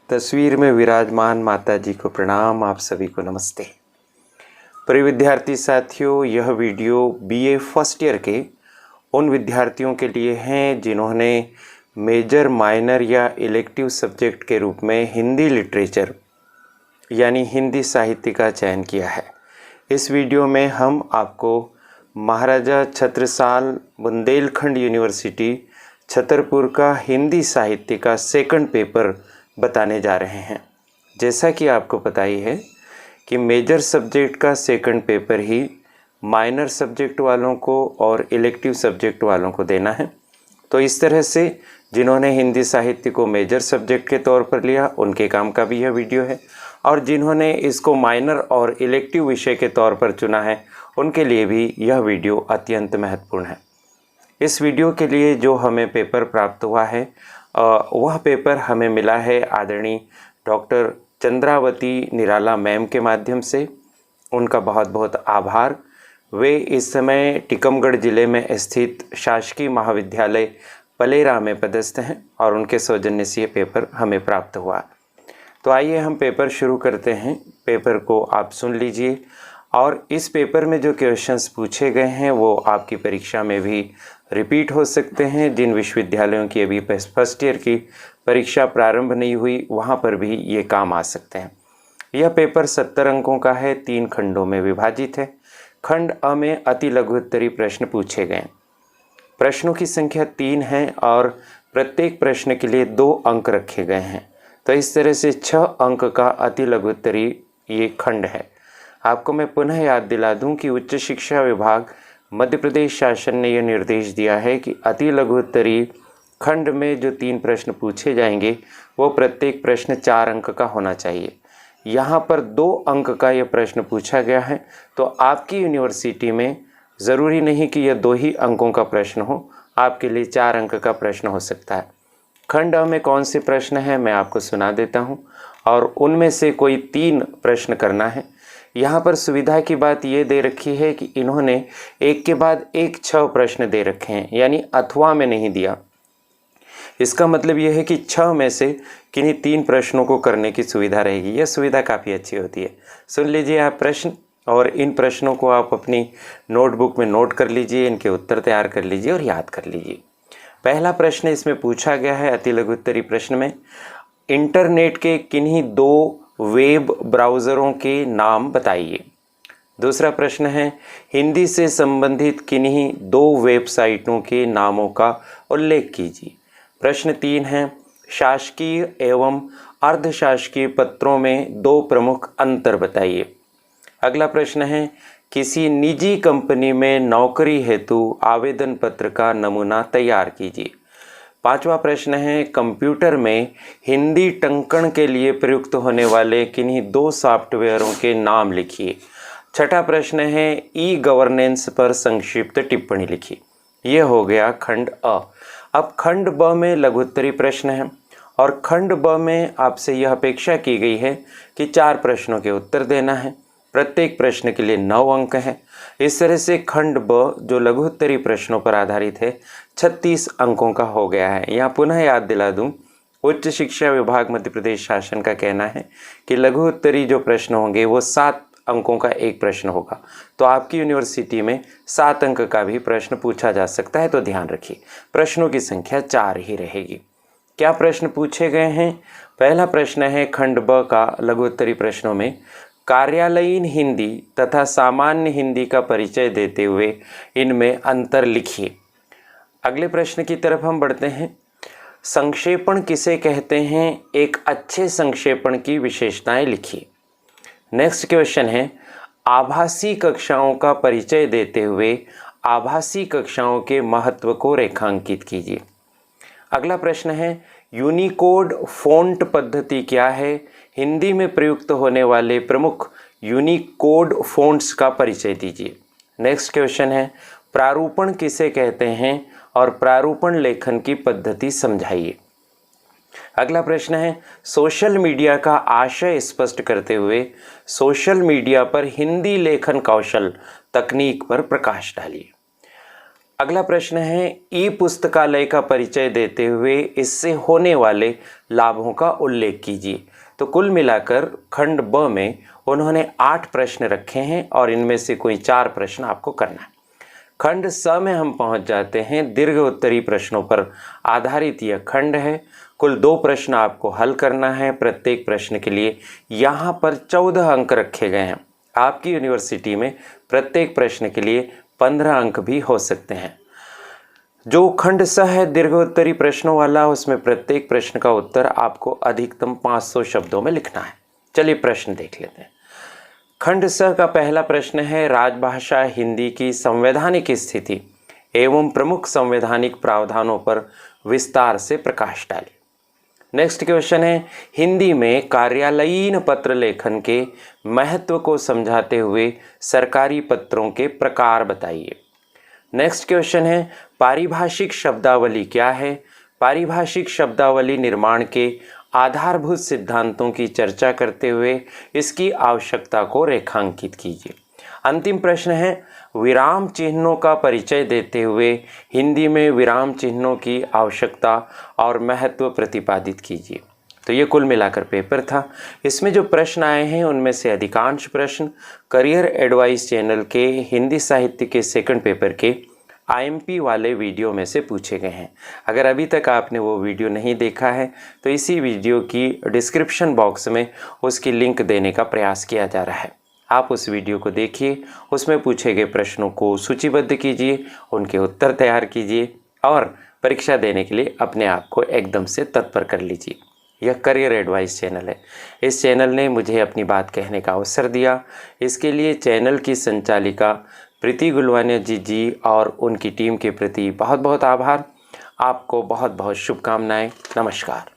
तस्वीर में विराजमान माता जी को प्रणाम। आप सभी को नमस्ते। प्रिय विद्यार्थी साथियों, यह वीडियो बीए फर्स्ट ईयर के उन विद्यार्थियों के लिए हैं जिन्होंने मेजर, माइनर या इलेक्टिव सब्जेक्ट के रूप में हिंदी लिटरेचर यानी हिंदी साहित्य का चयन किया है। इस वीडियो में हम आपको महाराजा छत्रसाल बुंदेलखंड यूनिवर्सिटी छतरपुर का हिंदी साहित्य का सेकंड पेपर बताने जा रहे हैं। जैसा कि आपको पता ही है कि मेजर सब्जेक्ट का सेकंड पेपर ही माइनर सब्जेक्ट वालों को और इलेक्टिव सब्जेक्ट वालों को देना है। तो इस तरह से जिन्होंने हिंदी साहित्य को मेजर सब्जेक्ट के तौर पर लिया उनके काम का भी यह वीडियो है, और जिन्होंने इसको माइनर और इलेक्टिव विषय के तौर पर चुना है उनके लिए भी यह वीडियो अत्यंत महत्वपूर्ण है। इस वीडियो के लिए जो हमें पेपर प्राप्त हुआ है वह पेपर हमें मिला है आदरणीय डॉक्टर चंद्रावती निराला मैम के माध्यम से। उनका बहुत बहुत आभार। वे इस समय टीकमगढ़ जिले में स्थित शासकीय महाविद्यालय पलेरा में पदस्थ हैं और उनके सौजन्य से ये पेपर हमें प्राप्त हुआ। तो आइए हम पेपर शुरू करते हैं। पेपर को आप सुन लीजिए, और इस पेपर में जो क्वेश्चंस पूछे गए हैं वो आपकी परीक्षा में भी रिपीट हो सकते हैं। जिन विश्वविद्यालयों की अभी फर्स्ट ईयर की परीक्षा प्रारंभ नहीं हुई वहाँ पर भी ये काम आ सकते हैं। यह पेपर 70 अंकों का है, 3 खंडों में विभाजित है। खंड अ में अति लघु उत्तरीय प्रश्न पूछे गए। प्रश्नों की संख्या 3 है और प्रत्येक प्रश्न के लिए 2 अंक रखे गए हैं। तो इस तरह से 6 अंक का अति लघु उत्तरीय ये खंड है। आपको मैं पुनः याद दिला दूं कि उच्च शिक्षा विभाग मध्य प्रदेश शासन ने यह निर्देश दिया है कि अति लघु उत्तरीय खंड में जो 3 प्रश्न पूछे जाएंगे वो प्रत्येक प्रश्न 4 अंक का होना चाहिए। यहाँ पर 2 अंक का यह प्रश्न पूछा गया है, तो आपकी यूनिवर्सिटी में ज़रूरी नहीं कि यह 2 ही अंकों का प्रश्न हो, आपके लिए 4 अंक का प्रश्न हो सकता है। खंड अ में कौन से प्रश्न हैं मैं आपको सुना देता हूँ, और उनमें से कोई 3 प्रश्न करना है। यहाँ पर सुविधा की बात ये दे रखी है कि इन्होंने एक के बाद एक 6 प्रश्न दे रखे हैं, यानी अथवा में नहीं दिया। इसका मतलब यह है कि 6 में से किन्हीं 3 प्रश्नों को करने की सुविधा रहेगी। यह सुविधा काफ़ी अच्छी होती है। सुन लीजिए आप प्रश्न, और इन प्रश्नों को आप अपनी नोटबुक में नोट कर लीजिए, इनके उत्तर तैयार कर लीजिए और याद कर लीजिए। पहला प्रश्न इसमें पूछा गया है अति लघु उत्तरीय प्रश्न में, इंटरनेट के किन्हीं 2 वेब ब्राउज़रों के नाम बताइए। दूसरा प्रश्न है हिंदी से संबंधित किन्हीं 2 वेबसाइटों के नामों का उल्लेख कीजिए। प्रश्न 3 है शासकीय एवं अर्धशासकीय पत्रों में 2 प्रमुख अंतर बताइए। अगला प्रश्न है किसी निजी कंपनी में नौकरी हेतु आवेदन पत्र का नमूना तैयार कीजिए। 5वां प्रश्न है कंप्यूटर में हिंदी टंकण के लिए प्रयुक्त होने वाले किन्हीं 2 सॉफ्टवेयरों के नाम लिखिए। 6ठा प्रश्न है ई गवर्नेंस पर संक्षिप्त टिप्पणी लिखिए। यह हो गया खंड अ। अब खंड ब में लघु उत्तरीय प्रश्न है, और खंड ब में आपसे यह अपेक्षा की गई है कि 4 प्रश्नों के उत्तर देना है। प्रत्येक प्रश्न के लिए 9 अंक हैं। इस तरह से खंड ब जो लघु उत्तरीय प्रश्नों पर आधारित है 36 अंकों का हो गया है। यहाँ पुनः याद दिला दूं, उच्च शिक्षा विभाग मध्य प्रदेश शासन का कहना है कि लघु उत्तरीय जो प्रश्न होंगे वो 7 अंकों का एक प्रश्न होगा। तो आपकी यूनिवर्सिटी में 7 अंक का भी प्रश्न पूछा जा सकता है। तो ध्यान रखिए, प्रश्नों की संख्या 4 ही रहेगी। क्या प्रश्न पूछे गए हैं? पहला प्रश्न है खंड ब का लघु उत्तरीय प्रश्नों में कार्यालयीन हिंदी तथा सामान्य हिंदी का परिचय देते हुए इनमें अंतर लिखिए। अगले प्रश्न की तरफ हम बढ़ते हैं। संक्षेपण किसे कहते हैं? एक अच्छे संक्षेपण की विशेषताएं लिखिए। नेक्स्ट क्वेश्चन है आभासी कक्षाओं का परिचय देते हुए आभासी कक्षाओं के महत्व को रेखांकित कीजिए। अगला प्रश्न है यूनिकोड फ़ॉन्ट पद्धति क्या है? हिंदी में प्रयुक्त होने वाले प्रमुख यूनिकोड फ़ॉन्ट्स का परिचय दीजिए। नेक्स्ट क्वेश्चन है प्रारूपण किसे कहते हैं और प्रारूपण लेखन की पद्धति समझाइए। अगला प्रश्न है सोशल मीडिया का आशय स्पष्ट करते हुए सोशल मीडिया पर हिंदी लेखन कौशल तकनीक पर प्रकाश डालिए। अगला प्रश्न है, ई पुस्तकालय का परिचय देते हुए इससे होने वाले लाभों का उल्लेख कीजिए। तो कुल मिलाकर खंड ब में उन्होंने 8 प्रश्न रखे हैं और इनमें से कोई 4 प्रश्न आपको करना है। खंड स में हम पहुंच जाते हैं। दीर्घ उत्तरी प्रश्नों पर आधारित यह खंड है। कुल 2 प्रश्न आपको हल करना है। प्रत्येक प्रश्न के लिए यहाँ पर 14 अंक रखे गए हैं। आपकी यूनिवर्सिटी में प्रत्येक प्रश्न के लिए 15 अंक भी हो सकते हैं। जो खंड स है दीर्घ उत्तरी प्रश्नों वाला, उसमें प्रत्येक प्रश्न का उत्तर आपको अधिकतम 500 शब्दों में लिखना है। चलिए प्रश्न देख लेते हैं। खंड स का पहला प्रश्न है, राजभाषा हिंदी की संवैधानिक स्थिति एवं प्रमुख संवैधानिक प्रावधानों पर विस्तार से प्रकाश डालें। नेक्स्ट क्वेश्चन है, हिंदी में कार्यालयीन पत्र लेखन के महत्व को समझाते हुए सरकारी पत्रों के प्रकार बताइए। नेक्स्ट क्वेश्चन है, पारिभाषिक शब्दावली क्या है? पारिभाषिक शब्दावली निर्माण के आधारभूत सिद्धांतों की चर्चा करते हुए इसकी आवश्यकता को रेखांकित कीजिए। अंतिम प्रश्न है, विराम चिन्हों का परिचय देते हुए हिंदी में विराम चिन्हों की आवश्यकता और महत्व प्रतिपादित कीजिए। तो ये कुल मिलाकर पेपर था। इसमें जो प्रश्न आए हैं उनमें से अधिकांश प्रश्न करियर एडवाइस चैनल के हिंदी साहित्य के सेकंड पेपर के IMP वाले वीडियो में से पूछे गए हैं। अगर अभी तक आपने वो वीडियो नहीं देखा है तो इसी वीडियो की डिस्क्रिप्शन बॉक्स में उसकी लिंक देने का प्रयास किया जा रहा है। आप उस वीडियो को देखिए, उसमें पूछे गए प्रश्नों को सूचीबद्ध कीजिए, उनके उत्तर तैयार कीजिए और परीक्षा देने के लिए अपने आप को एकदम से तत्पर कर लीजिए। यह करियर एडवाइस चैनल है। इस चैनल ने मुझे अपनी बात कहने का अवसर दिया। इसके लिए चैनल की संचालिका प्रीति गुलवानिया जी और उनकी टीम के प्रति बहुत बहुत आभार। आपको बहुत बहुत शुभकामनाएं। नमस्कार।